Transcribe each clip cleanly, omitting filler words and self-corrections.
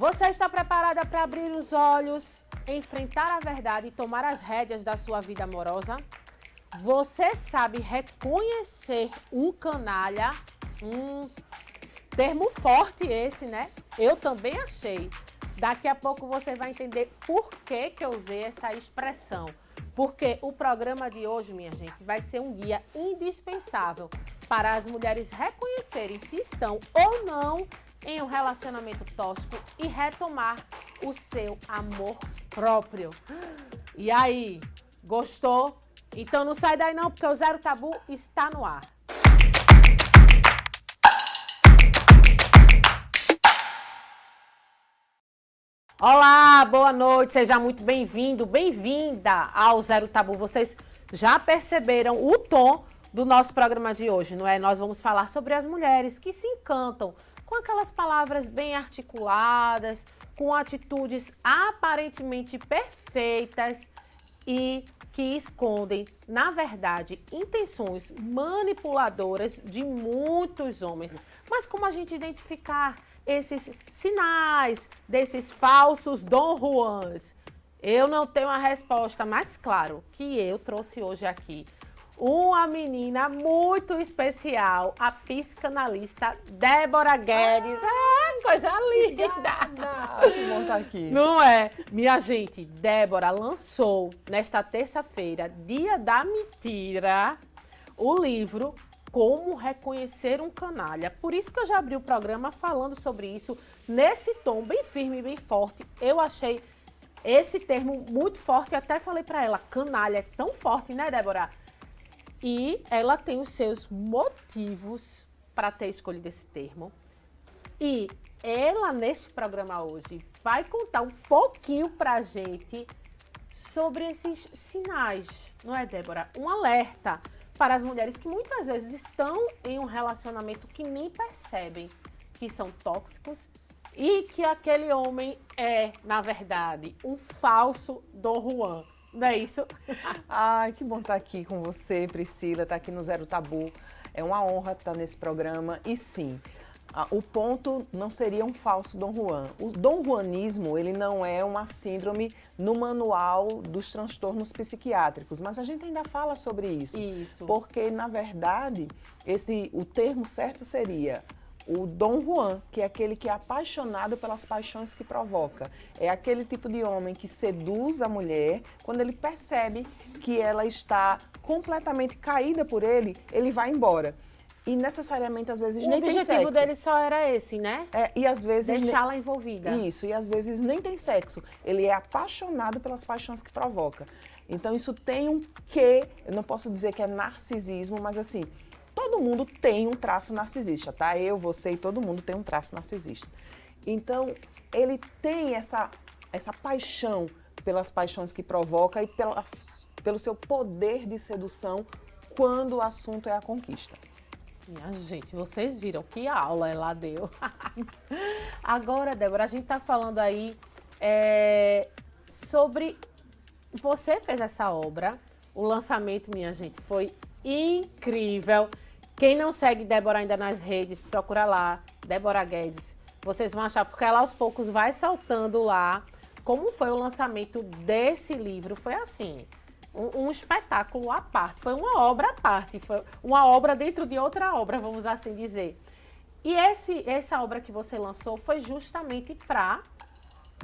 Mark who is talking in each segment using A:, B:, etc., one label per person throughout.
A: Você está preparada para abrir os olhos, enfrentar a verdade e tomar as rédeas da sua vida amorosa? Você sabe reconhecer um canalha? Termo forte esse, né? Eu também achei. Daqui a pouco você vai entender por que eu usei essa expressão. Porque o programa de hoje, minha gente, vai ser um guia indispensável para as mulheres reconhecerem se estão ou não em um relacionamento tóxico e retomar o seu amor próprio. E aí, gostou? Então não sai daí não, porque o Zero Tabu está no ar. Olá, boa noite, seja muito bem-vindo, bem-vinda ao Zero Tabu. Vocês já perceberam o tom do nosso programa de hoje, não é? Nós vamos falar sobre as mulheres que se encantam com aquelas palavras bem articuladas, com atitudes aparentemente perfeitas e que escondem, na verdade, intenções manipuladoras de muitos homens. Mas como a gente identificar esses sinais desses falsos Dom Juans? Eu não tenho a resposta, mas claro que eu trouxe hoje aqui uma menina muito especial, a psicanalista Débora Guedes. Coisa linda!
B: Que bom estar aqui.
A: Não é? Minha gente, Débora lançou nesta terça-feira, dia da mentira, o livro Como Reconhecer um Canalha. Por isso que eu já abri o programa falando sobre isso, nesse tom bem firme e bem forte. Eu achei esse termo muito forte, até falei para ela, canalha é tão forte, né, Débora? E ela tem os seus motivos para ter escolhido esse termo. E ela, neste programa hoje, vai contar um pouquinho pra gente sobre esses sinais, não é, Débora? Um alerta para as mulheres que muitas vezes estão em um relacionamento que nem percebem que são tóxicos e que aquele homem é, na verdade, um falso Dom Juan. Não é isso?
B: Ai, que bom estar aqui com você, Priscila, estar aqui no Zero Tabu. É uma honra estar nesse programa. E sim, o ponto não seria um falso Dom Juan. O Dom Juanismo, ele não é uma síndrome no manual dos transtornos psiquiátricos, mas a gente ainda fala sobre isso.
A: Isso.
B: Porque, na verdade, o termo certo seria o Dom Juan, que é aquele que é apaixonado pelas paixões que provoca. É aquele tipo de homem que seduz a mulher, quando ele percebe que ela está completamente caída por ele, ele vai embora. E necessariamente, às vezes, nem tem sexo.
A: O objetivo dele só era esse, né?
B: E às vezes...
A: Deixá-la envolvida.
B: Isso, e às vezes nem tem sexo. Ele é apaixonado pelas paixões que provoca. Então, isso tem um quê, eu não posso dizer que é narcisismo, mas assim, todo mundo tem um traço narcisista, tá? Eu, você e todo mundo tem um traço narcisista. Então, ele tem essa paixão pelas paixões que provoca e pelo seu poder de sedução quando o assunto é a conquista.
A: Minha gente, vocês viram que aula ela deu. Agora, Débora, a gente tá falando aí sobre... Você fez essa obra, o lançamento, minha gente, foi incrível. Quem não segue Débora ainda nas redes, procura lá, Débora Guedes. Vocês vão achar, porque ela aos poucos vai soltando lá. Como foi o lançamento desse livro? Foi assim, um espetáculo à parte, foi uma obra à parte, foi uma obra dentro de outra obra, vamos assim dizer. E essa obra que você lançou foi justamente para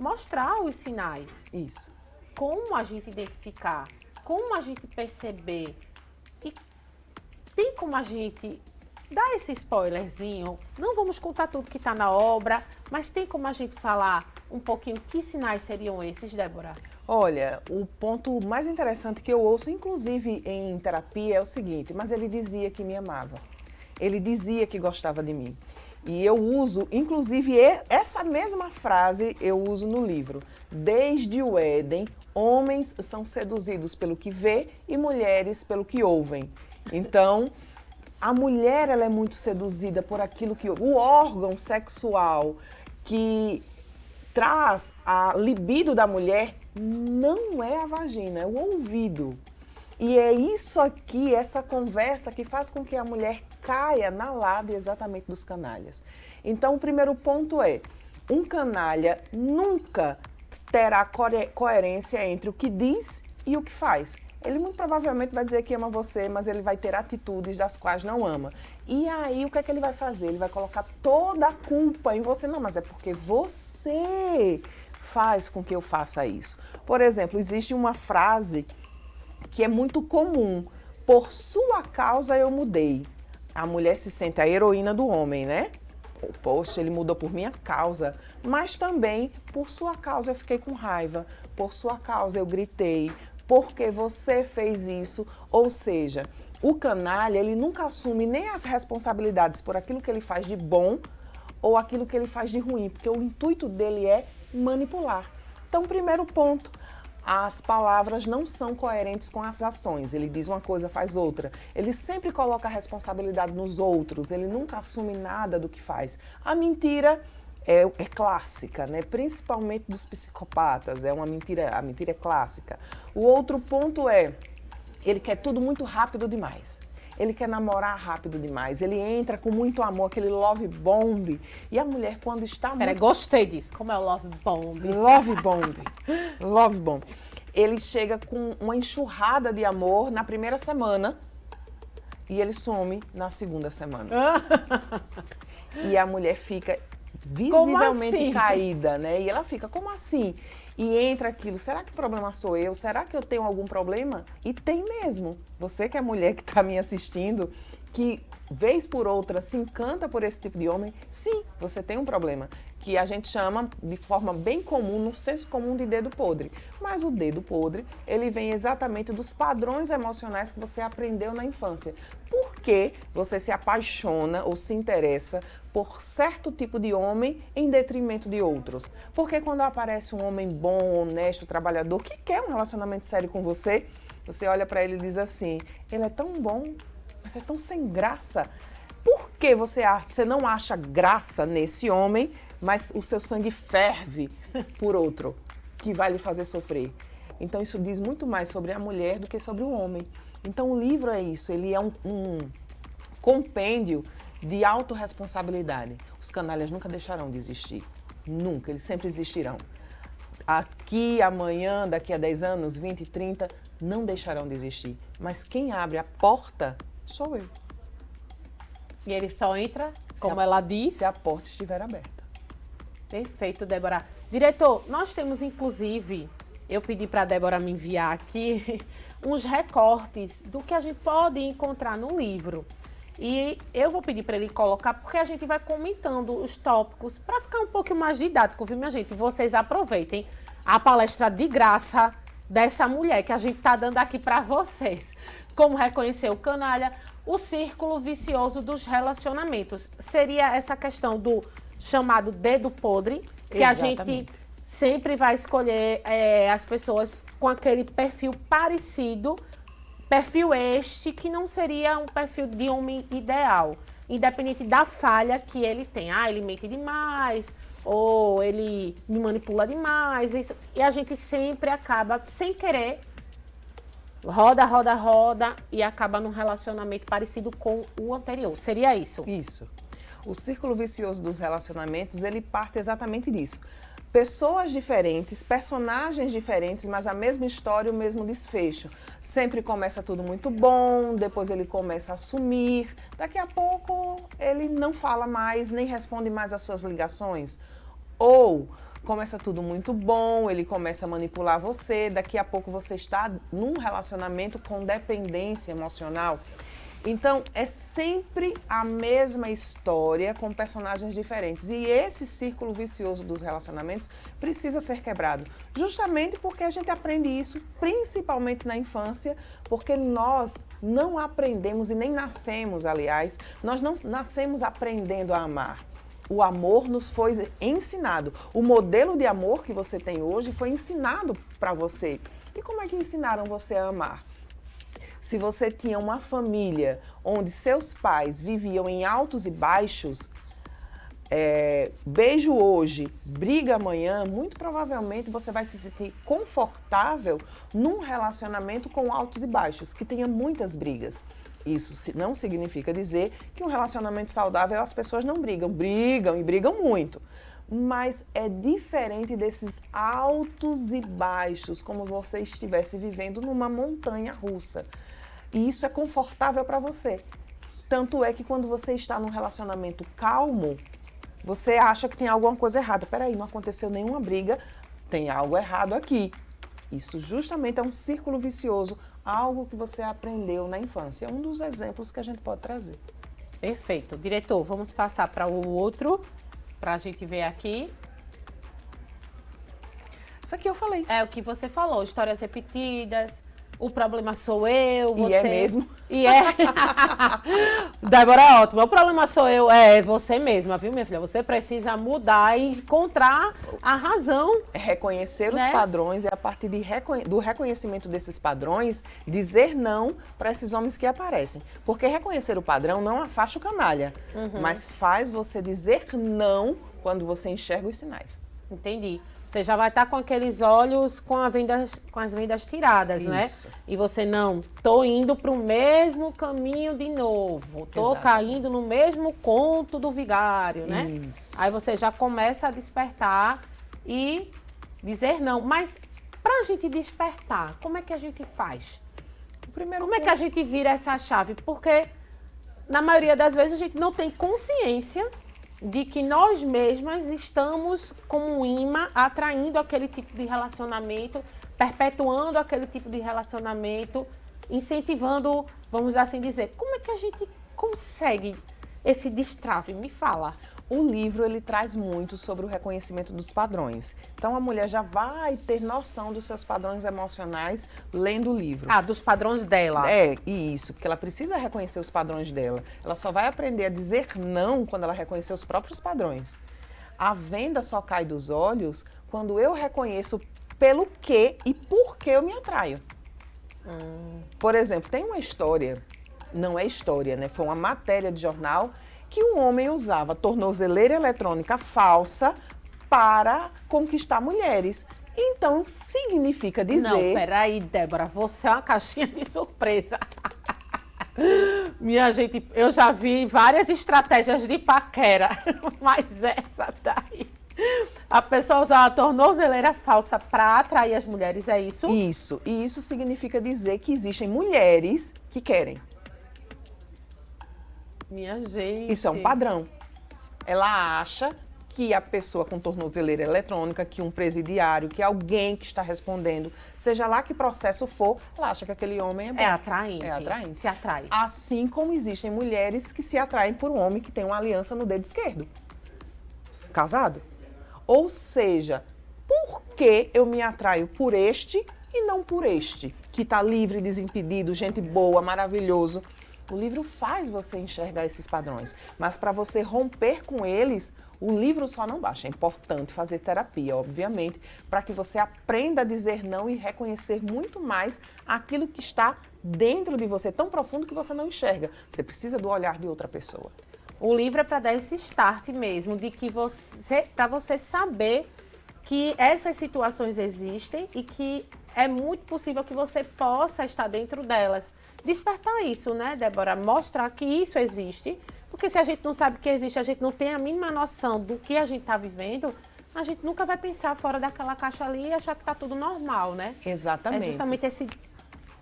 A: mostrar os sinais.
B: Isso.
A: Como a gente identificar, como a gente perceber. E tem como a gente dar esse spoilerzinho? Não vamos contar tudo que está na obra, mas tem como a gente falar um pouquinho que sinais seriam esses, Débora?
B: Olha, o ponto mais interessante que eu ouço, inclusive em terapia, é o seguinte, mas ele dizia que me amava. Ele dizia que gostava de mim. E eu uso, inclusive, essa mesma frase eu uso no livro. Desde o Éden, homens são seduzidos pelo que vê e mulheres pelo que ouvem. Então, a mulher ela é muito seduzida por aquilo que... O órgão sexual que traz a libido da mulher não é a vagina, é o ouvido. E é isso aqui, essa conversa que faz com que a mulher caia na lábia exatamente dos canalhas. Então, o primeiro ponto é, Um canalha nunca terá coerência entre o que diz e o que faz. Ele muito provavelmente vai dizer que ama você, mas ele vai ter atitudes das quais não ama. E aí, o que é que ele vai fazer? Ele vai colocar toda a culpa em você. Não, mas é porque você faz com que eu faça isso. Por exemplo, existe uma frase que é muito comum. Por sua causa eu mudei. A mulher se sente a heroína do homem, né? Poxa, ele mudou por minha causa. Mas também, por sua causa eu fiquei com raiva. Por sua causa eu gritei. Porque você fez isso, ou seja, o canalha, ele nunca assume nem as responsabilidades por aquilo que ele faz de bom ou aquilo que ele faz de ruim, porque o intuito dele é manipular. Então, primeiro ponto, as palavras não são coerentes com as ações. Ele diz uma coisa, faz outra. Ele sempre coloca a responsabilidade nos outros, ele nunca assume nada do que faz. A mentira é clássica, né? Principalmente dos psicopatas, a mentira é clássica. O outro ponto é, ele quer tudo muito rápido demais. Ele quer namorar rápido demais, ele entra com muito amor, aquele love bomb. E a mulher, quando está
A: Peraí, gostei disso. Como é o love bomb?
B: Love bomb. Love bomb. Ele chega com uma enxurrada de amor na primeira semana e ele some na segunda semana. E a mulher fica visivelmente caída, né? E ela fica, como assim? E entra aquilo, será que o problema sou eu? Será que eu tenho algum problema? E tem mesmo. Você que é mulher que está me assistindo, que vez por outra se encanta por esse tipo de homem, sim, você tem um problema. Que a gente chama de forma bem comum, no senso comum, de dedo podre. Mas o dedo podre, ele vem exatamente dos padrões emocionais que você aprendeu na infância. Por que você se apaixona ou se interessa por certo tipo de homem em detrimento de outros? Porque quando aparece um homem bom, honesto, trabalhador, que quer um relacionamento sério com você, você olha para ele e diz assim, ele é tão bom, mas é tão sem graça. Por que você não acha graça nesse homem, mas o seu sangue ferve por outro, que vai lhe fazer sofrer? Então isso diz muito mais sobre a mulher do que sobre o homem. Então o livro é isso, ele é um compêndio de autorresponsabilidade. Os canalhas nunca deixarão de existir, nunca, eles sempre existirão. Aqui, amanhã, daqui a 10 anos, 20, 30, não deixarão de existir. Mas quem abre a porta sou eu.
A: E ele só entra, como ela disse,
B: se a porta estiver aberta.
A: Perfeito, Débora. Diretor, nós temos inclusive, eu pedi para a Débora me enviar aqui, uns recortes do que a gente pode encontrar no livro. E eu vou pedir para ele colocar, porque a gente vai comentando os tópicos, para ficar um pouco mais didático, viu, minha gente? Vocês aproveitem a palestra de graça dessa mulher que a gente está dando aqui para vocês. Como reconhecer o canalha, o círculo vicioso dos relacionamentos. Seria essa questão do chamado dedo podre, que exatamente. A gente sempre vai escolher as pessoas com aquele perfil parecido, perfil este que não seria um perfil de homem ideal, independente da falha que ele tem. Ah, ele mente demais, ou ele me manipula demais, isso. E a gente sempre acaba, sem querer, roda, roda, roda e acaba num relacionamento parecido com o anterior. Seria isso?
B: Isso. O círculo vicioso dos relacionamentos, ele parte exatamente disso. Pessoas diferentes, personagens diferentes, mas a mesma história, o mesmo desfecho. Sempre começa tudo muito bom, depois ele começa a sumir, daqui a pouco ele não fala mais, nem responde mais às suas ligações. Ou começa tudo muito bom, ele começa a manipular você, daqui a pouco você está num relacionamento com dependência emocional. Então, é sempre a mesma história com personagens diferentes. E esse círculo vicioso dos relacionamentos precisa ser quebrado. Justamente porque a gente aprende isso, principalmente na infância, porque nós não aprendemos e nem nascemos, aliás, nós não nascemos aprendendo a amar. O amor nos foi ensinado. O modelo de amor que você tem hoje foi ensinado para você. E como é que ensinaram você a amar? Se você tinha uma família onde seus pais viviam em altos e baixos, beijo hoje, briga amanhã, muito provavelmente você vai se sentir confortável num relacionamento com altos e baixos, que tenha muitas brigas. Isso não significa dizer que um relacionamento saudável as pessoas não brigam. Brigam e brigam muito. mas é diferente desses altos e baixos, como você estivesse vivendo numa montanha russa. E isso é confortável para você. Tanto é que quando você está num relacionamento calmo, você acha que tem alguma coisa errada. Peraí, não aconteceu nenhuma briga, tem algo errado aqui. Isso justamente é um círculo vicioso, algo que você aprendeu na infância. É um dos exemplos que a gente pode trazer.
A: Perfeito. Diretor, vamos passar para o outro, para a gente ver aqui.
B: Isso aqui eu falei.
A: É o que você falou, histórias repetidas, o problema sou eu, você...
B: E é mesmo.
A: E é. Débora, é ótimo. O problema sou eu, é você mesma, viu, minha filha? Você precisa mudar e encontrar a razão.
B: É reconhecer
A: né?
B: os padrões e a partir do reconhecimento desses padrões, dizer não para esses homens que aparecem. Porque reconhecer o padrão não afasta o canalha, mas faz você dizer não quando você enxerga os sinais.
A: Entendi. Você já vai estar com aqueles olhos com as vendas tiradas, né?
B: Isso.
A: E você não, tô indo para o mesmo caminho de novo, tô
B: Exato.
A: caindo no mesmo conto do vigário, né?
B: Isso.
A: Aí você já começa a despertar e dizer não. Mas para a gente despertar, como é que a gente faz? Como é que a gente vira essa chave? Porque na maioria das vezes a gente não tem consciência de que nós mesmas estamos como um imã atraindo aquele tipo de relacionamento, perpetuando aquele tipo de relacionamento, incentivando, vamos assim dizer. Como é que a gente consegue esse destrave? Me fala.
B: O livro, ele traz muito sobre o reconhecimento dos padrões. Então, a mulher já vai ter noção dos seus padrões emocionais lendo o livro.
A: Ah, dos padrões dela.
B: É, isso, porque ela precisa reconhecer os padrões dela. Ela só vai aprender a dizer não quando ela reconhecer os próprios padrões. A venda só cai dos olhos quando eu reconheço pelo que e por que eu me atraio. Por exemplo, tem uma história, não é história, né? Foi uma matéria de jornal que um homem usava tornozeleira eletrônica falsa para conquistar mulheres. Então, significa dizer...
A: Não, peraí, Débora, você é uma caixinha de surpresa. Minha gente, eu já vi várias estratégias de paquera, mas essa daí... A pessoa usa a tornozeleira falsa para atrair as mulheres, é isso?
B: Isso, e isso significa dizer que existem mulheres que querem.
A: Minha gente...
B: Isso é um padrão. Ela acha que a pessoa com tornozeleira eletrônica, que um presidiário, que alguém que está respondendo, seja lá que processo for, ela acha que aquele homem é bom.
A: É atraente.
B: É atraente.
A: Se atrai.
B: Assim como existem mulheres que se atraem por um homem que tem uma aliança no dedo esquerdo. Casado. Ou seja, por que eu me atraio por este e não por este? Que está livre, desimpedido, gente boa, maravilhoso. O livro faz você enxergar esses padrões, mas para você romper com eles, o livro só não basta. É importante fazer terapia, obviamente, para que você aprenda a dizer não e reconhecer muito mais aquilo que está dentro de você, tão profundo que você não enxerga. Você precisa do olhar de outra pessoa.
A: O livro é para dar esse start mesmo, de que para você saber que essas situações existem e que é muito possível que você possa estar dentro delas. Despertar isso, né, Débora? Mostrar que isso existe. Porque se a gente não sabe que existe, a gente não tem a mínima noção do que a gente está vivendo, a gente nunca vai pensar fora daquela caixa ali e achar que está tudo normal, né?
B: Exatamente.
A: É justamente esse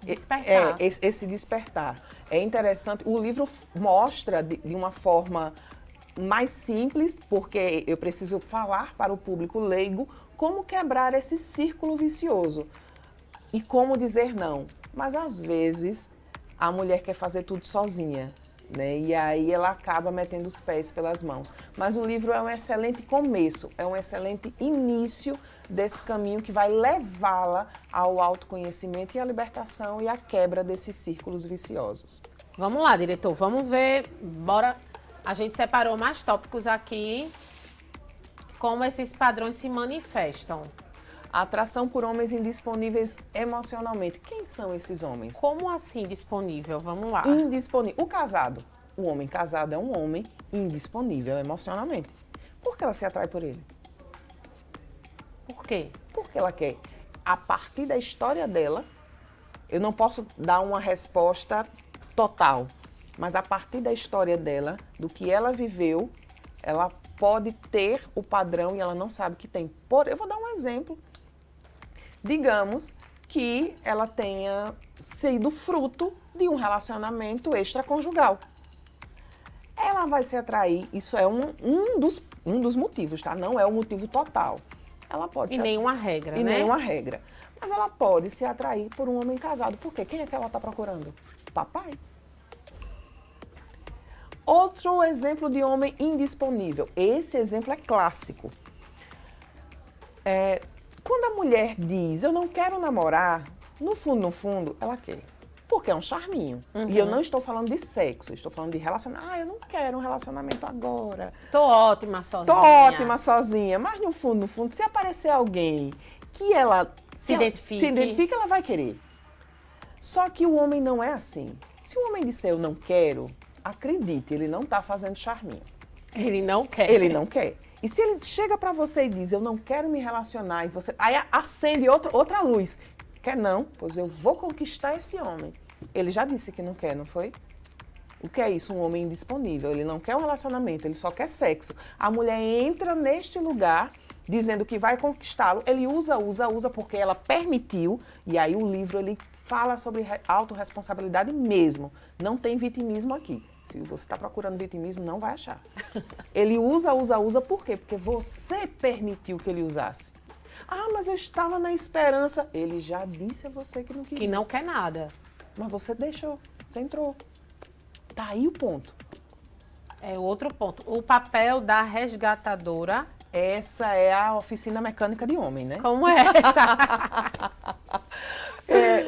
A: despertar.
B: Esse despertar. É interessante. O livro mostra de uma forma mais simples, porque eu preciso falar para o público leigo como quebrar esse círculo vicioso e como dizer não. Mas às vezes a mulher quer fazer tudo sozinha, né? E aí ela acaba metendo os pés pelas mãos. Mas o livro é um excelente começo, é um excelente início desse caminho que vai levá-la ao autoconhecimento e à libertação e à quebra desses círculos viciosos.
A: Vamos lá, diretor, vamos ver, bora. A gente separou mais tópicos aqui, como esses padrões se manifestam.
B: A atração por homens indisponíveis emocionalmente. Quem são esses homens?
A: Como assim disponível? Vamos lá.
B: Indisponível. O casado. O homem casado é um homem indisponível emocionalmente. Por que ela se atrai por ele?
A: Por quê?
B: Porque ela quer. A partir da história dela, eu não posso dar uma resposta total, mas a partir da história dela, do que ela viveu, ela pode ter o padrão e ela não sabe que tem. Eu vou dar um exemplo. Digamos que ela tenha sido fruto de um relacionamento extraconjugal. Ela vai se atrair, isso é um dos motivos, tá? Não é o motivo total. Ela pode
A: E nenhuma regra, né?
B: E nenhuma regra. Mas ela pode se atrair por um homem casado. Por quê? Quem é que ela está procurando? Papai. Outro exemplo de homem indisponível. Esse exemplo é clássico. Quando a mulher diz, eu não quero namorar, no fundo, ela quer. Porque é um charminho.
A: Uhum.
B: E eu não estou falando de sexo, estou falando de relacionamento. Eu não quero um relacionamento agora.
A: Tô ótima sozinha.
B: Tô ótima sozinha. Mas no fundo, se aparecer alguém que ela se identifica, ela vai querer. Só que o homem não é assim. Se o homem disser eu não quero, acredite, ele não está fazendo charminho.
A: Ele não quer.
B: Ele não quer. E se ele chega para você e diz, eu não quero me relacionar, e você aí acende outra luz. Quer não? Pois eu vou conquistar esse homem. Ele já disse que não quer, não foi? O que é isso? Um homem indisponível. Ele não quer um relacionamento, ele só quer sexo. A mulher entra neste lugar dizendo que vai conquistá-lo. Ele usa porque ela permitiu. E aí o livro ele fala sobre autorresponsabilidade mesmo. Não tem vitimismo aqui. Se você está procurando vitimismo, não vai achar. Ele usa por quê? Porque você permitiu que ele usasse. Ah, mas eu estava na esperança. Ele já disse a você que não queria.
A: Que não quer nada.
B: Mas você deixou, você entrou. Tá aí o ponto.
A: É outro ponto. O papel da resgatadora.
B: Essa é a oficina mecânica de homem, né?
A: Como é essa?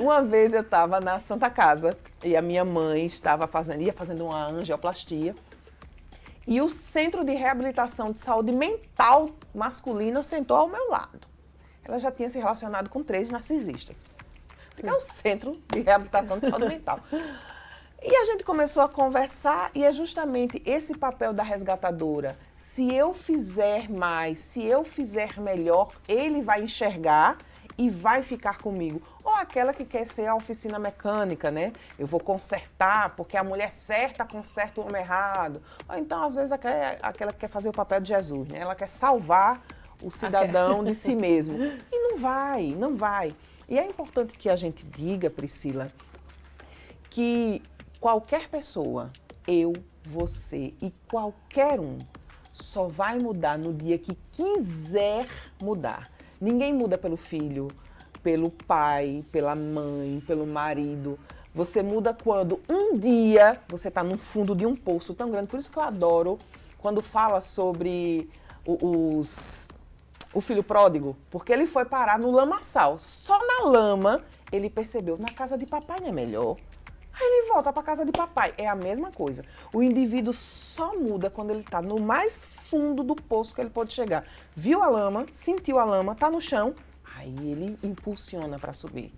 B: Uma vez eu estava na Santa Casa e a minha mãe ia fazendo uma angioplastia. E o Centro de Reabilitação de Saúde Mental Masculina sentou ao meu lado. Ela já tinha se relacionado com 3 narcisistas. É o Centro de Reabilitação de Saúde Mental. E a gente começou a conversar e é justamente esse papel da resgatadora. Se eu fizer mais, se eu fizer melhor, ele vai enxergar e vai ficar comigo. Ou aquela que quer ser a oficina mecânica, né? Eu vou consertar, porque a mulher certa conserta o homem errado. Ou então, às vezes, aquela que quer fazer o papel de Jesus, né? Ela quer salvar o cidadão de si mesmo. E não vai. E é importante que a gente diga, Priscila, que qualquer pessoa, eu, você e qualquer um, só vai mudar no dia que quiser mudar. Ninguém muda pelo filho, pelo pai, pela mãe, pelo marido. Você muda quando um dia você está no fundo de um poço tão grande. Por isso que eu adoro quando fala sobre o filho pródigo, porque ele foi parar no lamaçal. Só na lama ele percebeu, na casa de papai não é melhor. Aí ele volta para casa de papai. É a mesma coisa. O indivíduo só muda quando ele está no mais fundo do poço que ele pode chegar. Viu a lama, sentiu a lama, está no chão, aí ele impulsiona para subir.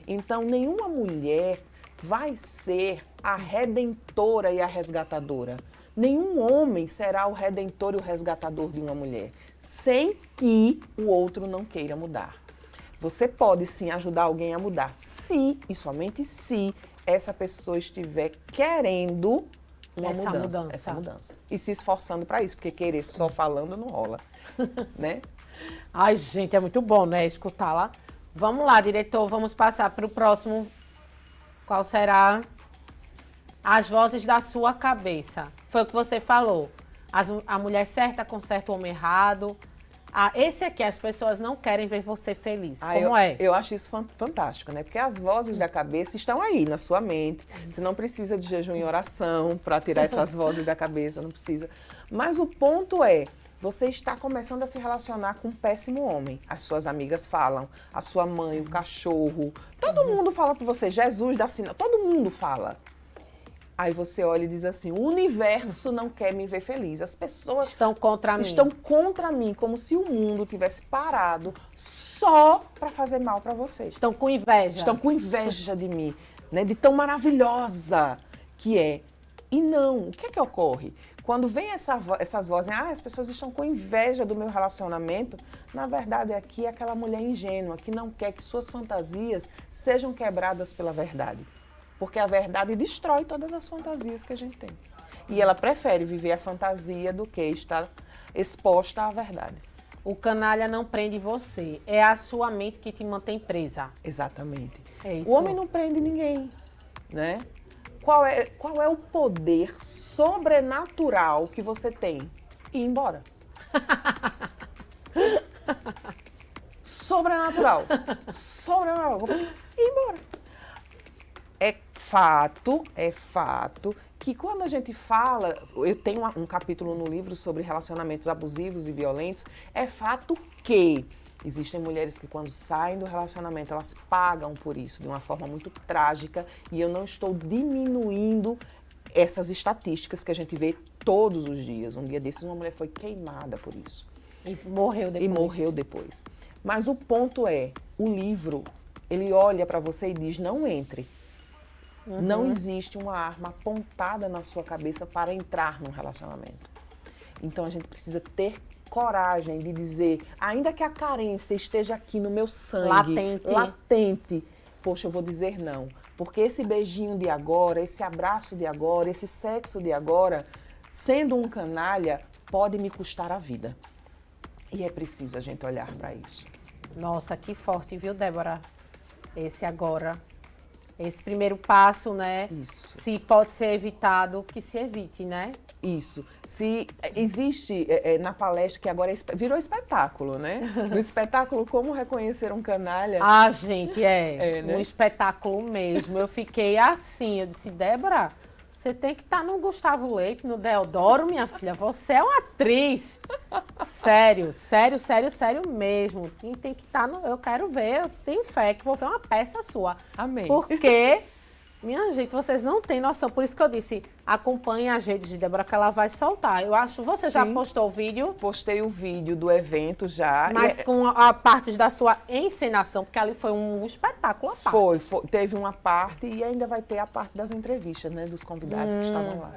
B: Então, nenhuma mulher vai ser a redentora e a resgatadora. Nenhum homem será o redentor e o resgatador de uma mulher, sem que o outro não queira mudar. Você pode sim ajudar alguém a mudar, se e somente se essa pessoa estiver querendo essa mudança. E se esforçando para isso, porque querer só falando não rola, né?
A: Ai, gente, é muito bom, né, escutá-la. Vamos lá, diretor, vamos passar para o próximo. Qual será? As vozes da sua cabeça. Foi o que você falou. A mulher certa conserta o homem errado. Esse aqui, as pessoas não querem ver você feliz. Como é?
B: Eu acho isso fantástico, né? Porque as vozes da cabeça estão aí, na sua mente. Você não precisa de jejum e oração para tirar essas vozes da cabeça, não precisa. Mas o ponto é, você está começando a se relacionar com um péssimo homem. As suas amigas falam, a sua mãe, o cachorro, todo mundo fala para você, Jesus da Sina, todo mundo fala. Aí você olha e diz assim, o universo não quer me ver feliz. As pessoas
A: estão contra mim.
B: Estão contra mim, como se o mundo tivesse parado só para fazer mal para você.
A: Estão com inveja.
B: Estão com inveja de mim, né? De tão maravilhosa que é. E não, o que é que ocorre? Quando vem essas vozes, as pessoas estão com inveja do meu relacionamento, na verdade aqui é aquela mulher ingênua que não quer que suas fantasias sejam quebradas pela verdade. Porque a verdade destrói todas as fantasias que a gente tem. E ela prefere viver a fantasia do que estar exposta à verdade.
A: O canalha não prende você, é a sua mente que te mantém presa.
B: Exatamente.
A: É isso.
B: O homem não prende ninguém, né? Qual é o poder sobrenatural que você tem? Ir embora. Sobrenatural. Sobrenatural. Ir embora. É fato que quando a gente fala, eu tenho um capítulo no livro sobre relacionamentos abusivos e violentos, é fato que existem mulheres que quando saem do relacionamento, elas pagam por isso de uma forma muito trágica e eu não estou diminuindo essas estatísticas que a gente vê todos os dias. Um dia desses uma mulher foi queimada por isso.
A: E morreu depois.
B: Mas o ponto é, o livro, ele olha para você e diz, não entre. Não existe uma arma apontada na sua cabeça para entrar num relacionamento. Então a gente precisa ter coragem de dizer, ainda que a carência esteja aqui no meu sangue, latente, poxa, eu vou dizer não. Porque esse beijinho de agora, esse abraço de agora, esse sexo de agora, sendo um canalha, pode me custar a vida. E é preciso a gente olhar para isso.
A: Nossa, que forte, viu, Débora? Esse agora. Esse primeiro passo, né?
B: Isso.
A: Se pode ser evitado, que se evite, né?
B: Isso. Se existe na palestra, que agora virou espetáculo, né? No espetáculo, como reconhecer um canalha.
A: Ah, gente,
B: né?
A: Um espetáculo mesmo. Eu fiquei assim, eu disse, Débora, você tem que estar no Gustavo Leite, no Deodoro, minha filha. Você é uma atriz. Sério, sério, sério, sério mesmo. Tem que estar no... Eu quero ver, eu tenho fé que vou ver uma peça sua.
B: Amém.
A: Porque, minha gente, vocês não têm noção. Por isso que eu disse, acompanhem as redes de Débora, que ela vai soltar. Eu acho, você já postou o vídeo?
B: Postei o vídeo do evento já.
A: Mas com a parte da sua encenação, porque ali foi um espetáculo à parte.
B: Foi. Teve uma parte e ainda vai ter a parte das entrevistas, né? Dos convidados que estavam lá.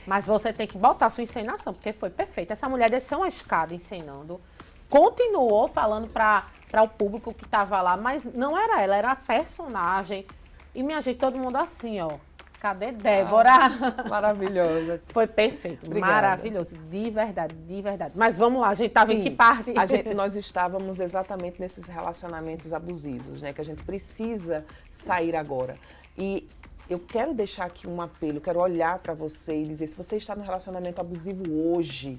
A: Mas você tem que botar a sua encenação, porque foi perfeito. Essa mulher desceu uma escada encenando, continuou falando para o público que estava lá, mas não era ela, era a personagem. E, minha gente, todo mundo assim, ó. Cadê Débora?
B: Maravilhosa.
A: Foi perfeito,
B: Obrigada.
A: Maravilhoso, de verdade, de verdade. Mas vamos lá, a gente estava em que parte?
B: Nós estávamos exatamente nesses relacionamentos abusivos, né? Que a gente precisa sair agora. E eu quero deixar aqui um apelo, quero olhar para você e dizer, se você está no relacionamento abusivo hoje,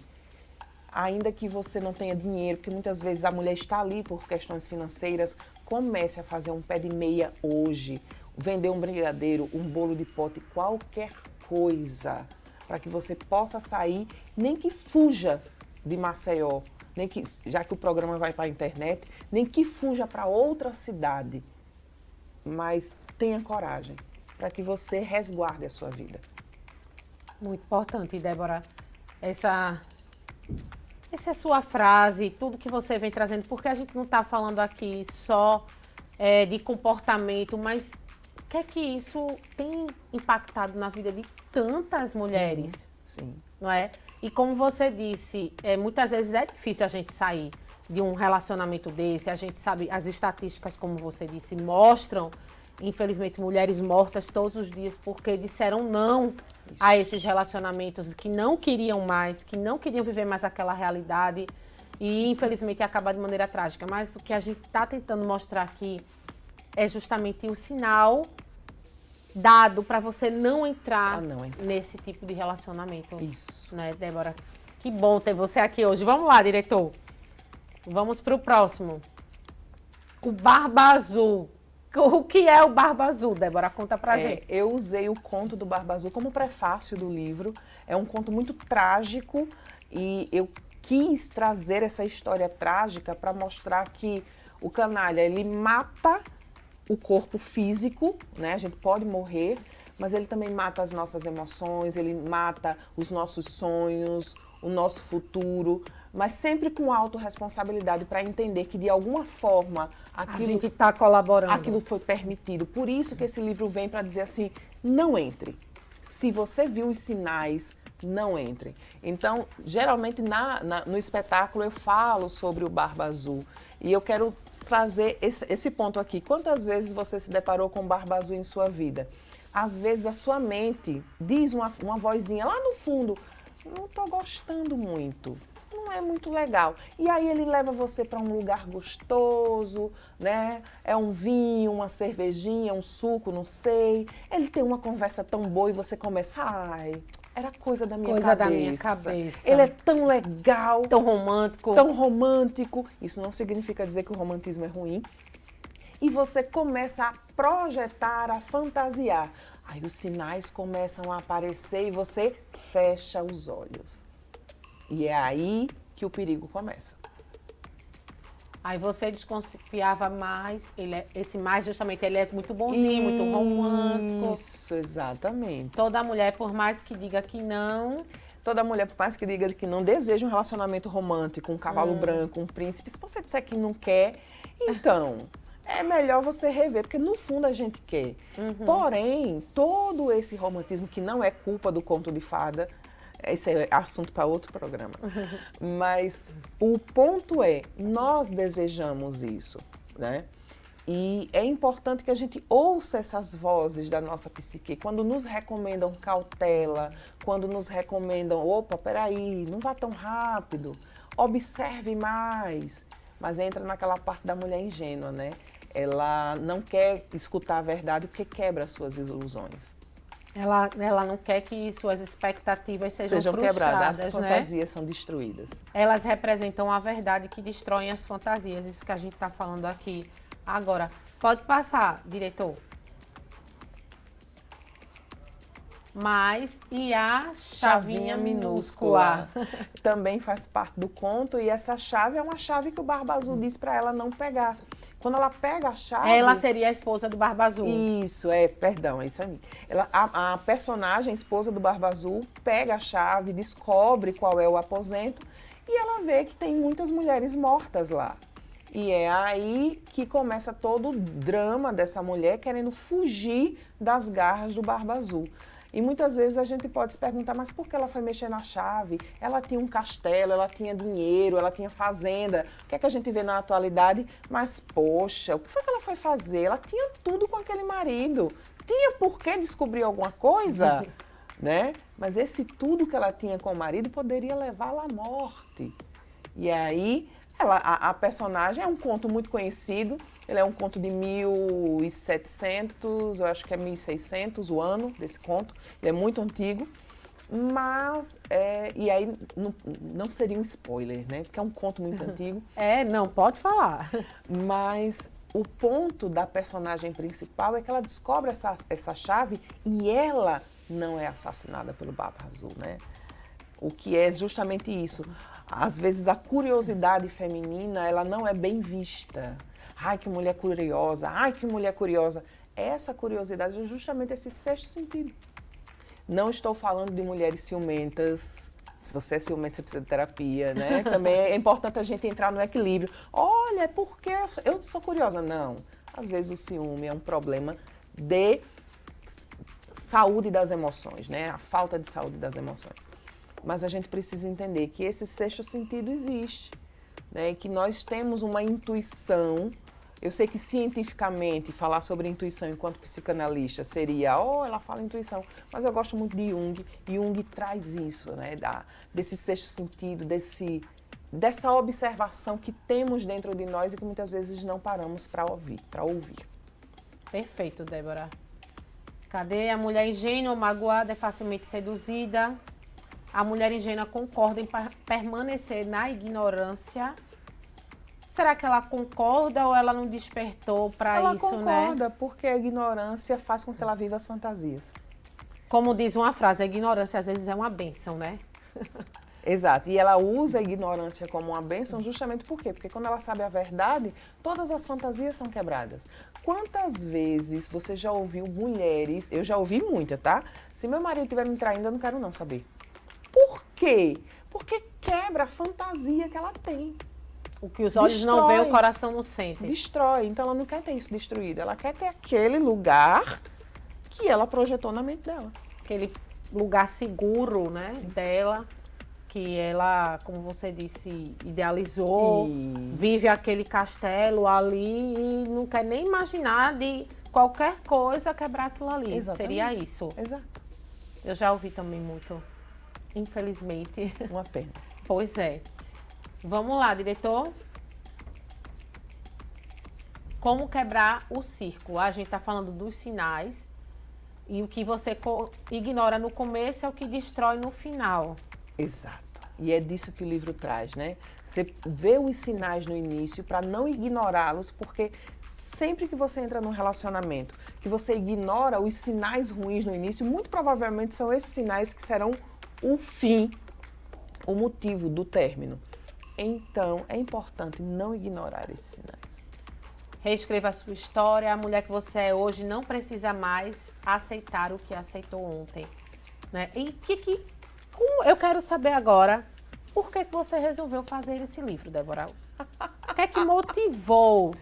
B: ainda que você não tenha dinheiro, porque muitas vezes a mulher está ali por questões financeiras, comece a fazer um pé de meia hoje, vender um brigadeiro, um bolo de pote, qualquer coisa, para que você possa sair, nem que fuja de Maceió, nem que, já que o programa vai para a internet, nem que fuja para outra cidade, mas tenha coragem, para que você resguarde a sua vida.
A: Muito importante, Débora, essa é a sua frase, tudo que você vem trazendo, porque a gente não está falando aqui só de comportamento, mas o que é que isso tem impactado na vida de tantas mulheres?
B: Sim.
A: Não é? E como você disse, muitas vezes é difícil a gente sair de um relacionamento desse, a gente sabe, as estatísticas, como você disse, mostram, infelizmente, mulheres mortas todos os dias porque disseram não a esses relacionamentos, que não queriam mais, que não queriam viver mais aquela realidade e, infelizmente, acaba de maneira trágica. Mas o que a gente está tentando mostrar aqui é justamente o sinal dado para você não entrar nesse tipo de relacionamento.
B: Isso.
A: Né, Débora? Que bom ter você aqui hoje. Vamos lá, diretor. Vamos para o próximo. O Barba Azul. O que é o Barba Azul, Débora? Conta pra gente.
B: Eu usei o conto do Barba Azul como prefácio do livro. É um conto muito trágico e eu quis trazer essa história trágica para mostrar que o canalha, ele mata o corpo físico, né? A gente pode morrer, mas ele também mata as nossas emoções, ele mata os nossos sonhos, o nosso futuro, mas sempre com autorresponsabilidade para entender que, de alguma forma,
A: a gente está colaborando.
B: Aquilo foi permitido. Por isso que esse livro vem para dizer assim, não entre. Se você viu os sinais, não entre. Então, geralmente, no espetáculo, eu falo sobre o Barba Azul. E eu quero trazer esse ponto aqui. Quantas vezes você se deparou com Barba Azul em sua vida? Às vezes, a sua mente diz uma vozinha lá no fundo, não estou gostando muito. não é muito legal. E aí ele leva você para um lugar gostoso, né? É um vinho, uma cervejinha, um suco, não sei. Ele tem uma conversa tão boa e você começa, ai, era coisa da minha
A: Coisa
B: cabeça.
A: da minha cabeça.
B: Ele é tão legal,
A: Tão romântico.
B: tão romântico. Isso não significa dizer que o romantismo é ruim. E você começa a projetar, a fantasiar. Aí os sinais começam a aparecer e você fecha os olhos. E é aí que o perigo começa.
A: Aí você desconfiava mais, esse mais justamente, ele é muito bonzinho, muito romântico.
B: Isso, exatamente.
A: Toda mulher, por mais que diga que não,
B: Toda mulher, por mais que diga que não deseja um relacionamento romântico, um cavalo branco, um príncipe, se você disser que não quer, então é melhor você rever, porque no fundo a gente quer. Porém, todo esse romantismo, que não é culpa do conto de fada, esse é assunto para outro programa, mas o ponto é, nós desejamos isso, né? E é importante que a gente ouça essas vozes da nossa psique. Quando nos recomendam cautela, quando nos recomendam, opa, peraí, não vá tão rápido, observe mais. Mas entra naquela parte da mulher ingênua, né? Ela não quer escutar a verdade porque quebra as suas ilusões.
A: ela não quer que suas expectativas sejam
B: quebradas, as
A: frustradas, né?
B: fantasias são destruídas.
A: Elas representam a verdade que destroem as fantasias, isso que a gente está falando aqui. Agora, pode passar, diretor. Mas, e a chavinha minúscula?
B: Também faz parte do conto e essa chave é uma chave que o Barba Azul diz para ela não pegar. Quando ela pega a chave...
A: Ela seria a esposa do Barba Azul.
B: Isso, perdão, é isso aí. A personagem, a esposa do Barba Azul, pega a chave, descobre qual é o aposento e ela vê que tem muitas mulheres mortas lá. E é aí que começa todo o drama dessa mulher querendo fugir das garras do Barba Azul. E muitas vezes a gente pode se perguntar, mas por que ela foi mexer na chave? Ela tinha um castelo, ela tinha dinheiro, ela tinha fazenda. O que é que a gente vê na atualidade? Mas, poxa, o que foi que ela foi fazer? Ela tinha tudo com aquele marido. Tinha por que descobrir alguma coisa? Né? Mas esse tudo que ela tinha com o marido poderia levá-la à morte. E aí... a personagem é um conto muito conhecido, ele é um conto de 1700, eu acho que é 1600 o ano desse conto, ele é muito antigo, mas, e aí não seria um spoiler, né, porque é um conto muito antigo.
A: Não, pode falar.
B: Mas o ponto da personagem principal é que ela descobre essa chave e ela não é assassinada pelo Barba Azul, né? O que é justamente isso. Às vezes a curiosidade feminina, ela não é bem vista. Ai, que mulher curiosa, ai, que mulher curiosa. Essa curiosidade é justamente esse sexto sentido. Não estou falando de mulheres ciumentas. Se você é ciumenta, você precisa de terapia, né? Também é importante a gente entrar no equilíbrio. Olha, é porque eu sou curiosa. Não. Às vezes o ciúme é um problema de saúde das emoções, né? A falta de saúde das emoções. Mas a gente precisa entender que esse sexto sentido existe, né? E que nós temos uma intuição. Eu sei que cientificamente falar sobre intuição enquanto psicanalista seria, ela fala intuição, mas eu gosto muito de Jung. Jung traz isso, né? Desse sexto sentido, dessa observação que temos dentro de nós e que muitas vezes não paramos para ouvir.
A: Perfeito, Débora. Cadê a mulher ingênua, magoada, é facilmente seduzida? A mulher ingênua concorda em permanecer na ignorância. Será que ela concorda ou ela não despertou para isso, né?
B: Ela concorda, porque a ignorância faz com que ela viva as fantasias.
A: Como diz uma frase, a ignorância às vezes é uma bênção, né?
B: Exato. E ela usa a ignorância como uma bênção justamente por quê? Porque quando ela sabe a verdade, todas as fantasias são quebradas. Quantas vezes você já ouviu mulheres... Eu já ouvi muita, tá? Se meu marido estiver me traindo, eu não quero não saber. Por quê? Porque quebra a fantasia que ela tem.
A: O que os olhos não veem, o coração não sente.
B: Destrói. Então, ela não quer ter isso destruído. Ela quer ter aquele lugar que ela projetou na mente dela.
A: Aquele lugar seguro, né, dela, que ela, como você disse, idealizou, vive aquele castelo ali e não quer nem imaginar de qualquer coisa quebrar aquilo ali.
B: Exatamente.
A: Seria isso.
B: Exato.
A: Eu já ouvi também muito, infelizmente.
B: Uma pena.
A: Pois é. Vamos lá, diretor. Como quebrar o círculo? A gente está falando dos sinais e o que você ignora no começo é o que destrói no final.
B: Exato. E é disso que o livro traz, né? Você vê os sinais no início para não ignorá-los, porque sempre que você entra num relacionamento, que você ignora os sinais ruins no início, muito provavelmente são esses sinais que serão o fim, o motivo do término. Então, é importante não ignorar esses sinais.
A: Reescreva a sua história. A mulher que você é hoje não precisa mais aceitar o que aceitou ontem, né? E eu quero saber agora, por que você resolveu fazer esse livro, Débora? O que é que motivou,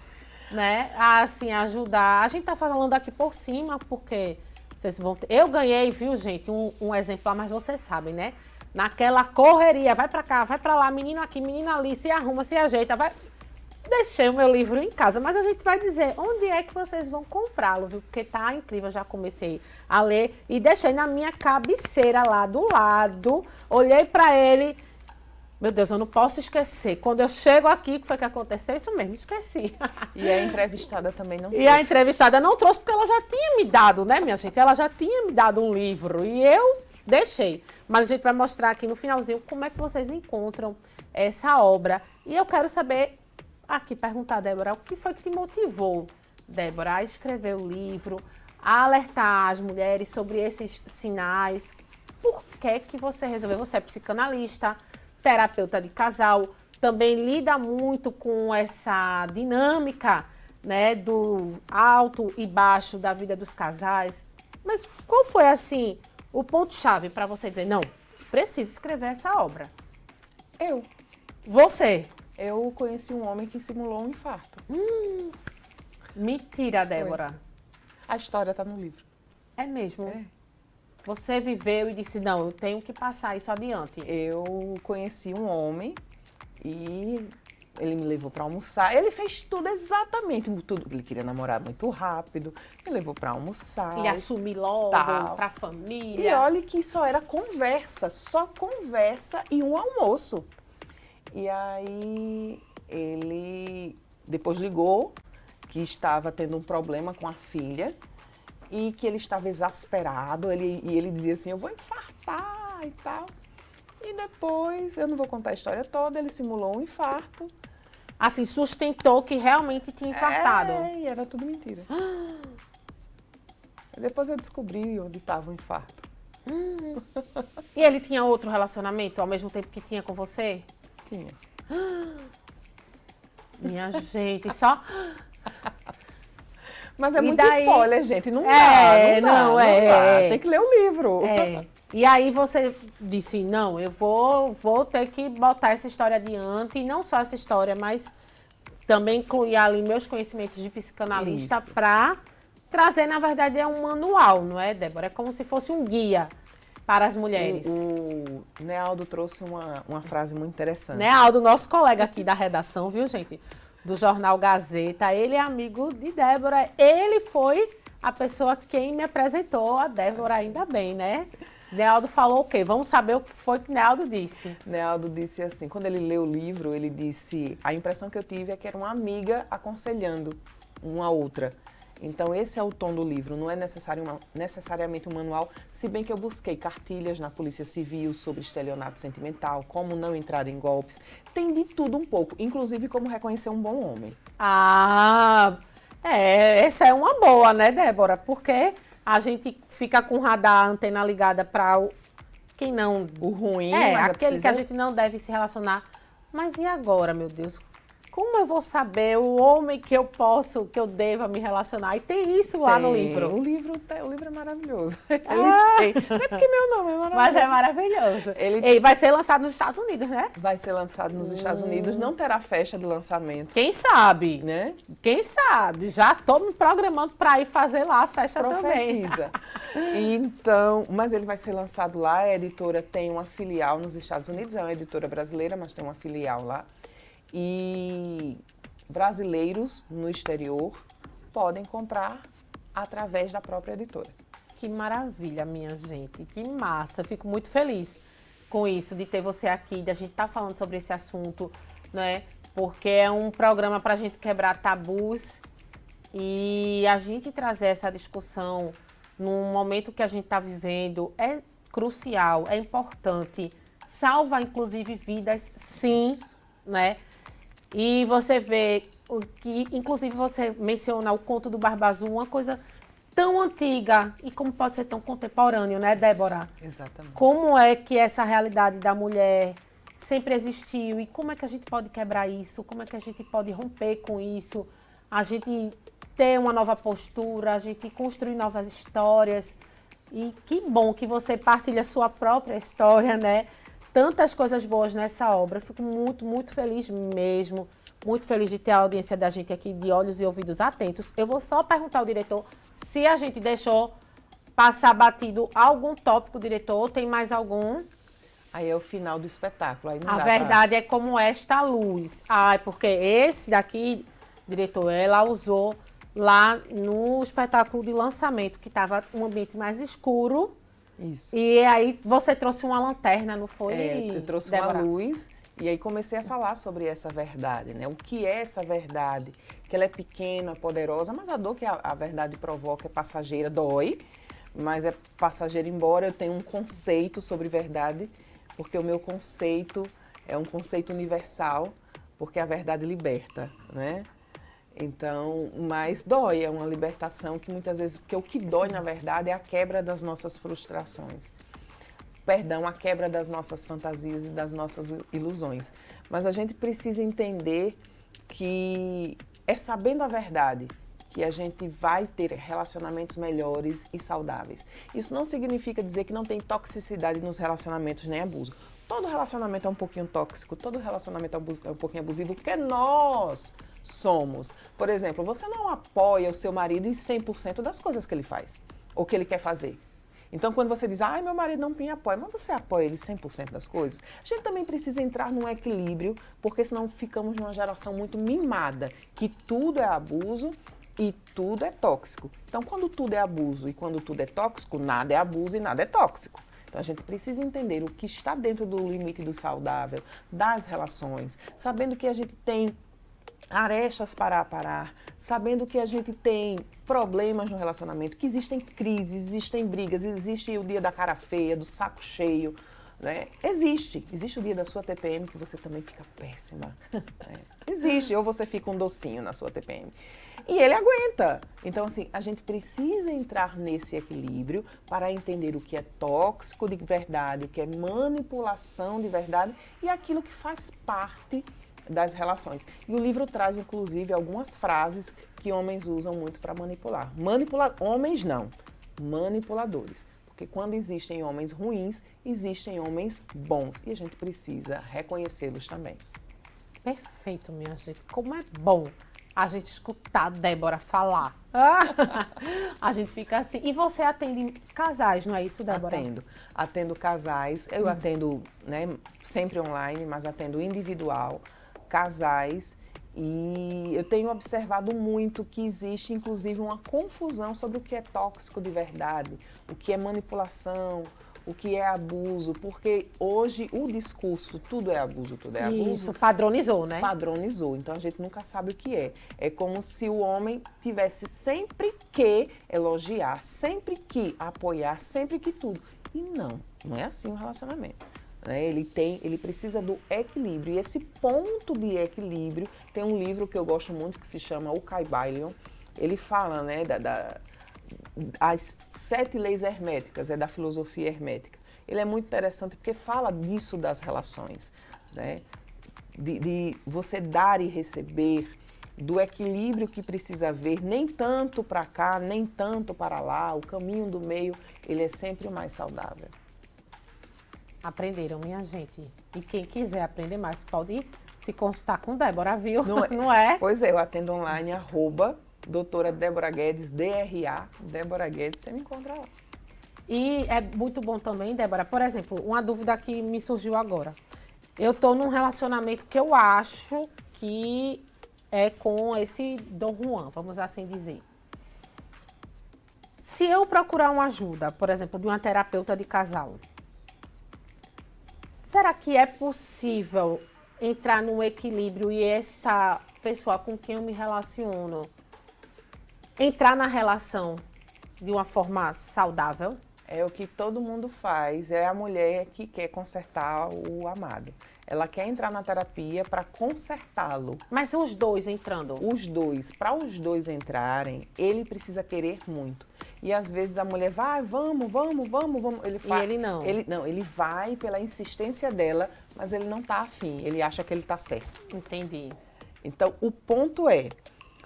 A: né, a assim, ajudar? A gente tá falando aqui por cima, porque vocês vão ter... Eu ganhei, viu, gente, um exemplar, mas vocês sabem, né? Naquela correria, vai pra cá, vai pra lá, menino aqui, menina ali, se arruma, se ajeita, vai... Deixei o meu livro em casa, mas a gente vai dizer onde é que vocês vão comprá-lo, viu? Porque tá incrível, eu já comecei a ler e deixei na minha cabeceira lá do lado, olhei pra ele, meu Deus, eu não posso esquecer. Quando eu chego aqui, o que foi que aconteceu? Isso mesmo, esqueci.
B: E a entrevistada também não trouxe.
A: E a entrevistada não trouxe porque ela já tinha me dado, né, minha gente? Ela já tinha me dado um livro e eu deixei. Mas a gente vai mostrar aqui no finalzinho como é que vocês encontram essa obra. E eu quero saber... Aqui, perguntar, Débora, o que foi que te motivou, Débora, a escrever o livro, a alertar as mulheres sobre esses sinais? Por que você resolveu? Você é psicanalista, terapeuta de casal, também lida muito com essa dinâmica, né, do alto e baixo da vida dos casais. Mas qual foi, assim, o ponto-chave para você dizer, não, preciso escrever essa obra? Você?
B: Eu conheci um homem que simulou um infarto.
A: Mentira, Débora.
B: A história está no livro.
A: É mesmo?
B: É.
A: Você viveu e disse, não, eu tenho que passar isso adiante.
B: Eu conheci um homem e ele me levou para almoçar. Ele fez tudo exatamente, tudo. Ele queria namorar muito rápido, me levou para almoçar.
A: E assumir logo
B: tal.
A: para a família.
B: E olha que só era só conversa e um almoço. E aí ele depois ligou que estava tendo um problema com a filha e que ele estava exasperado. E ele dizia assim, eu vou infartar e tal. E depois, eu não vou contar a história toda, ele simulou um infarto.
A: Assim, sustentou que realmente tinha infartado.
B: E era tudo mentira. Depois eu descobri onde estava o infarto.
A: E ele tinha outro relacionamento ao mesmo tempo que tinha com você?
B: Tinha.
A: Minha gente, só...
B: Mas é
A: E
B: muito
A: daí-
B: spoiler, gente. Não dá,
A: não
B: dá.
A: é.
B: Tem que ler o livro.
A: É. E aí você disse, não, eu vou ter que botar essa história adiante, e não só essa história, mas também incluir ali meus conhecimentos de psicanalista
B: Isso.
A: para trazer, na verdade, é um manual, não é, Débora? É como se fosse um guia para as mulheres.
B: O Nealdo trouxe uma frase muito interessante.
A: Né, Aldo, nosso colega aqui da redação, viu, gente? Do jornal Gazeta. Ele é amigo de Débora. Ele foi a pessoa quem me apresentou a Débora, ainda bem, né? Nealdo falou o quê? Vamos saber o que foi que Nealdo disse.
B: Nealdo disse assim, quando ele leu o livro, ele disse, a impressão que eu tive é que era uma amiga aconselhando uma outra. Então esse é o tom do livro, não é necessariamente um manual, se bem que eu busquei cartilhas na Polícia Civil sobre estelionato sentimental, como não entrar em golpes, tem de tudo um pouco, inclusive como reconhecer um bom homem.
A: Essa é uma boa, né, Débora? Porque a gente fica com o radar, a antena ligada para quem não...
B: O ruim,
A: mas
B: mas
A: aquele que a gente não deve se relacionar. Mas e agora, meu Deus? Como eu vou saber o homem que eu deva me relacionar? E tem isso lá no livro.
B: O livro é maravilhoso. Ele tem. Não é porque meu nome é maravilhoso.
A: Mas é maravilhoso. Ele vai ser lançado nos Estados Unidos, né?
B: Vai ser lançado nos Estados Unidos, não terá festa de lançamento.
A: Quem sabe?
B: Né?
A: Quem sabe? Já estou me programando para ir fazer lá a festa também.
B: Profetiza. Então, mas ele vai ser lançado lá, a editora tem uma filial nos Estados Unidos, é uma editora brasileira, mas tem uma filial lá. E brasileiros no exterior podem comprar através da própria editora.
A: Que maravilha, minha gente. Que massa. Fico muito feliz com isso, de ter você aqui, de a gente estar falando sobre esse assunto. né? Porque é um programa para a gente quebrar tabus e a gente trazer essa discussão num momento que a gente está vivendo é crucial, é importante. Salva, inclusive, vidas, sim, né? E você vê o que, inclusive, você menciona o conto do Barba Azul, uma coisa tão antiga e como pode ser tão contemporâneo, né, Débora?
B: Exatamente.
A: Como é que essa realidade da mulher sempre existiu e como é que a gente pode quebrar isso? Como é que a gente pode romper com isso? A gente ter uma nova postura, a gente construir novas histórias. E que bom que você partilha a sua própria história, né? Tantas coisas boas nessa obra. Eu fico muito, muito feliz mesmo. Muito feliz de ter a audiência da gente aqui de olhos e ouvidos atentos. Eu vou só perguntar ao diretor se a gente deixou passar batido algum tópico, diretor, ou tem mais algum?
B: Aí é o final do espetáculo. Aí não
A: A
B: dá
A: verdade é como esta luz. Ai, porque esse daqui, diretor, ela usou lá no espetáculo de lançamento, que estava um ambiente mais escuro.
B: Isso.
A: E aí você trouxe uma lanterna, não foi,
B: Eu trouxe
A: Débora?
B: uma luz e aí comecei a falar sobre essa verdade, né? O que é essa verdade? Que ela é pequena, poderosa, mas a dor que a verdade provoca é passageira, dói, mas é passageira, embora eu tenha um conceito sobre verdade, porque o meu conceito é um conceito universal, porque a verdade liberta, né? Então, mas dói, é uma libertação que muitas vezes, porque o que dói, na verdade, é a quebra das nossas frustrações. Perdão, a quebra das nossas fantasias e das nossas ilusões. Mas a gente precisa entender que é sabendo a verdade que a gente vai ter relacionamentos melhores e saudáveis. Isso não significa dizer que não tem toxicidade nos relacionamentos nem abuso. Todo relacionamento é um pouquinho tóxico, todo relacionamento é um pouquinho abusivo, porque nós somos. Por exemplo, você não apoia o seu marido em 100% das coisas que ele faz ou que ele quer fazer. Então, quando você diz, ai, meu marido não me apoia, mas você apoia ele 100% das coisas, a gente também precisa entrar num equilíbrio, porque senão ficamos numa geração muito mimada, que tudo é abuso e tudo é tóxico. Então, quando tudo é abuso e quando tudo é tóxico, nada é abuso e nada é tóxico. Então, a gente precisa entender o que está dentro do limite do saudável, das relações, sabendo que a gente tem arestas para aparar, sabendo que a gente tem problemas no relacionamento, que existem crises, existem brigas, existe o dia da cara feia, do saco cheio, né? Existe o dia da sua TPM que você também fica péssima. Né? Existe, ou você fica um docinho na sua TPM. E ele aguenta. Então, assim, a gente precisa entrar nesse equilíbrio para entender o que é tóxico de verdade, o que é manipulação de verdade e aquilo que faz parte das relações. E o livro traz, inclusive, algumas frases que homens usam muito para manipular. Homens não, manipuladores. Porque quando existem homens ruins, existem homens bons. E a gente precisa reconhecê-los também.
A: Perfeito, minha gente. Como é bom a gente escutar a Débora falar. A gente fica assim. E você atende casais, não é isso, Débora?
B: Atendo casais. Eu atendo, né, sempre online, mas atendo individual, casais, e eu tenho observado muito que existe, inclusive, uma confusão sobre o que é tóxico de verdade, o que é manipulação, o que é abuso, porque hoje o discurso, tudo é abuso, tudo é abuso.
A: Isso, padronizou, né?
B: Padronizou, então a gente nunca sabe o que é. É como se o homem tivesse sempre que elogiar, sempre que apoiar, sempre que tudo. E não é assim o relacionamento. Ele precisa do equilíbrio. E esse ponto de equilíbrio, tem um livro que eu gosto muito que se chama O Kybalion. Ele fala, né, as 7 leis herméticas, é da filosofia hermética. Ele é muito interessante porque fala disso das relações, né? De você dar e receber, do equilíbrio que precisa haver, nem tanto para cá, nem tanto para lá. O caminho do meio, ele é sempre o mais saudável.
A: Aprenderam, minha gente. E quem quiser aprender mais, pode se consultar com Débora, viu?
B: Não é? Pois é, eu atendo online, doutora Débora Guedes, DRA, Débora Guedes, você me encontra lá.
A: E é muito bom também, Débora, por exemplo, uma dúvida que me surgiu agora. Eu tô num relacionamento que eu acho que é com esse Dom Juan, vamos assim dizer. Se eu procurar uma ajuda, por exemplo, de uma terapeuta de casal, será que é possível entrar num equilíbrio e essa pessoa com quem eu me relaciono entrar na relação de uma forma saudável?
B: É o que todo mundo faz, é a mulher que quer consertar o amado. Ela quer entrar na terapia para consertá-lo.
A: Mas os dois entrando.
B: Os dois, para os dois entrarem, ele precisa querer muito. E às vezes a mulher vai, vamos. Ele faz,
A: E ele não.
B: Ele vai pela insistência dela, mas ele não está afim, ele acha que ele está certo.
A: Entendi.
B: Então, o ponto é,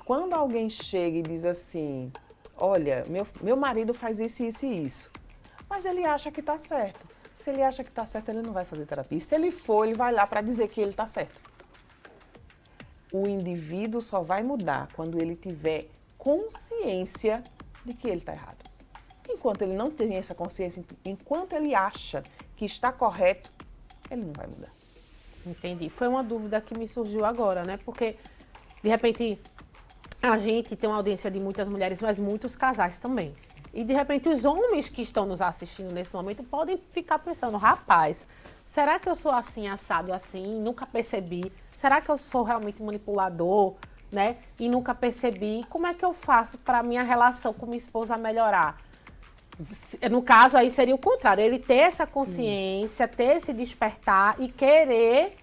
B: quando alguém chega e diz assim, olha, meu marido faz isso, isso e isso, mas ele acha que está certo. Se ele acha que está certo, ele não vai fazer terapia. E se ele for, ele vai lá para dizer que ele está certo. O indivíduo só vai mudar quando ele tiver consciência de que ele está errado. Enquanto ele não tem essa consciência, enquanto ele acha que está correto, ele não vai mudar.
A: Entendi. Foi uma dúvida que me surgiu agora, né? Porque, de repente, a gente tem uma audiência de muitas mulheres, mas muitos casais também. E, de repente, os homens que estão nos assistindo nesse momento podem ficar pensando, rapaz, será que eu sou assim, assado assim, nunca percebi? Será que eu sou realmente manipulador, né? E nunca percebi? Como é que eu faço para a minha relação com minha esposa melhorar? No caso, aí seria o contrário, ele ter essa consciência, ter esse despertar e querer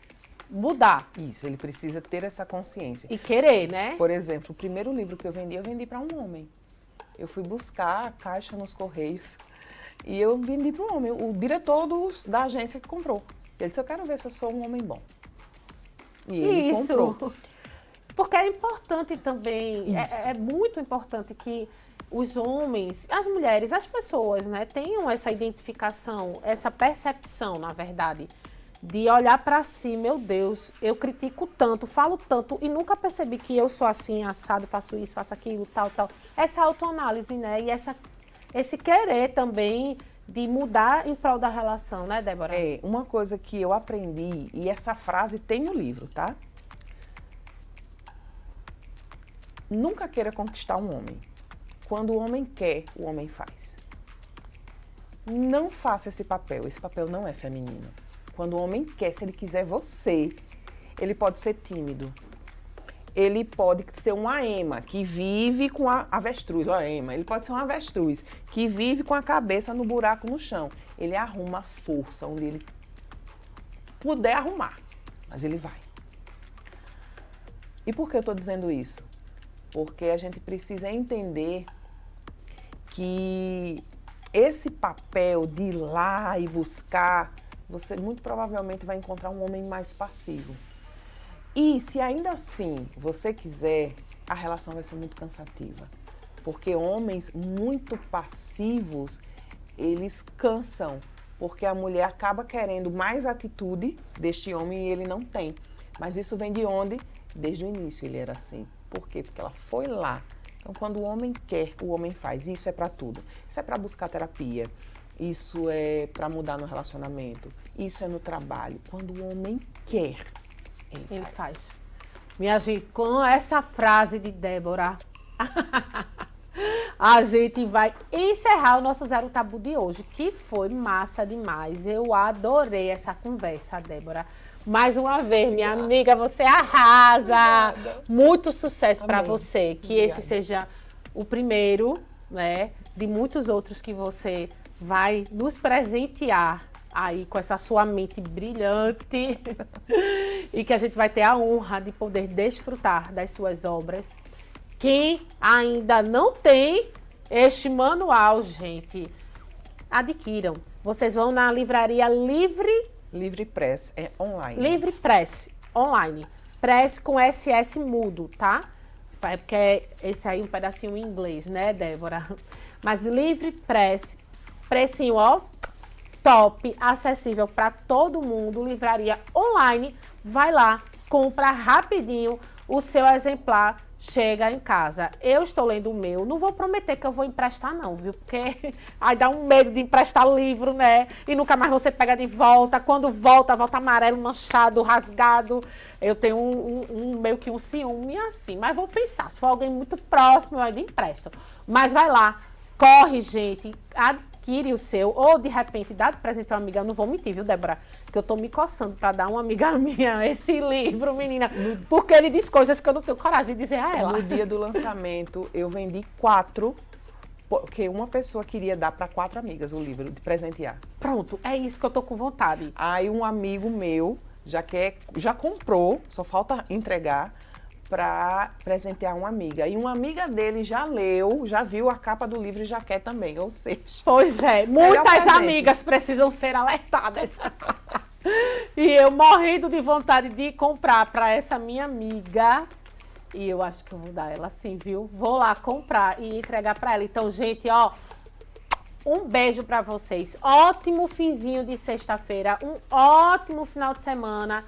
A: mudar.
B: Isso, ele precisa ter essa consciência.
A: E querer, né?
B: Por exemplo, o primeiro livro que eu vendi para um homem. Eu fui buscar a caixa nos Correios e eu vendi para um homem, o diretor da agência que comprou. Ele disse, eu quero ver se eu sou um homem bom. E ele comprou.
A: Porque é importante também, é muito importante que os homens, as mulheres, as pessoas, né, tenham essa identificação, essa percepção, na verdade, de olhar para si, meu Deus, eu critico tanto, falo tanto e nunca percebi que eu sou assim, assado, faço isso, faço aquilo, tal. Essa autoanálise, né, e esse querer também de mudar em prol da relação, né, Débora?
B: É, uma coisa que eu aprendi, e essa frase tem no livro, tá? Nunca queira conquistar um homem. Quando o homem quer, o homem faz. Não faça esse papel não é feminino. Quando o homem quer, se ele quiser você, ele pode ser tímido. Ele pode ser uma ema que vive com a avestruz, ó, ema. Ele pode ser uma avestruz que vive com a cabeça no buraco no chão. Ele arruma a força onde ele puder arrumar, mas ele vai. E por que eu estou dizendo isso? Porque a gente precisa entender que esse papel de ir lá e buscar, você muito provavelmente vai encontrar um homem mais passivo. E se ainda assim você quiser, a relação vai ser muito cansativa. Porque homens muito passivos, eles cansam. Porque a mulher acaba querendo mais atitude deste homem e ele não tem. Mas isso vem de onde? Desde o início ele era assim. Por quê? Porque ela foi lá. Então, quando o homem quer, o homem faz. Isso é para tudo. Isso é para buscar terapia. Isso é para mudar no relacionamento. Isso é no trabalho. Quando o homem quer, ele faz.
A: Minha gente, com essa frase de Débora, a gente vai encerrar o nosso Zero Tabu de hoje, que foi massa demais. Eu adorei essa conversa, Débora. Mais uma vez, minha amiga, você arrasa. Obrigada. Muito sucesso para você. Que esse seja o primeiro, né, de muitos outros que você vai nos presentear aí com essa sua mente brilhante e que a gente vai ter a honra de poder desfrutar das suas obras. Quem ainda não tem este manual, gente, adquiram. Vocês vão na livraria
B: Livre Press, é online.
A: Livre Press, online. Press com SS mudo, tá? Porque esse aí é um pedacinho em inglês, né, Débora? Mas Livre Press, precinho, ó, top, acessível para todo mundo, livraria online. Vai lá, compra rapidinho o seu exemplar, chega em casa. Eu estou lendo o meu, não vou prometer que eu vou emprestar não, viu? Porque aí dá um medo de emprestar livro, né? E nunca mais você pega de volta. Quando volta amarelo, manchado, rasgado. Eu tenho meio que um ciúme assim, mas vou pensar. Se for alguém muito próximo, eu ainda empresto. Mas vai lá, corre, gente, adquire o seu, ou de repente dá de presente a uma amiga. Eu não vou mentir, viu, Débora? Que eu tô me coçando para dar uma amiga minha esse livro, menina. Porque ele diz coisas que eu não tenho coragem de dizer a ela.
B: No dia do lançamento, eu vendi 4, porque uma pessoa queria dar para 4 amigas o livro, de presentear.
A: Pronto, é isso que eu tô com vontade.
B: Aí um amigo meu já comprou, só falta entregar, para presentear uma amiga. E uma amiga dele já leu, já viu a capa do livro e já quer também, ou seja...
A: Pois é, muitas amigas precisam ser alertadas. E eu morrendo de vontade de comprar para essa minha amiga. E eu acho que eu vou dar ela sim, viu? Vou lá comprar e entregar para ela. Então, gente, ó, um beijo para vocês. Ótimo finzinho de sexta-feira, um ótimo final de semana.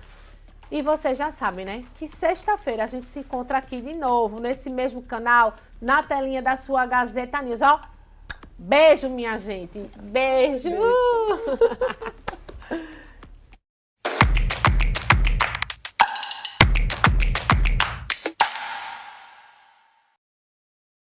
A: E vocês já sabem, né? Que sexta-feira a gente se encontra aqui de novo, nesse mesmo canal, na telinha da sua Gazeta News, ó. Beijo, minha gente. Beijo.
B: Beijo.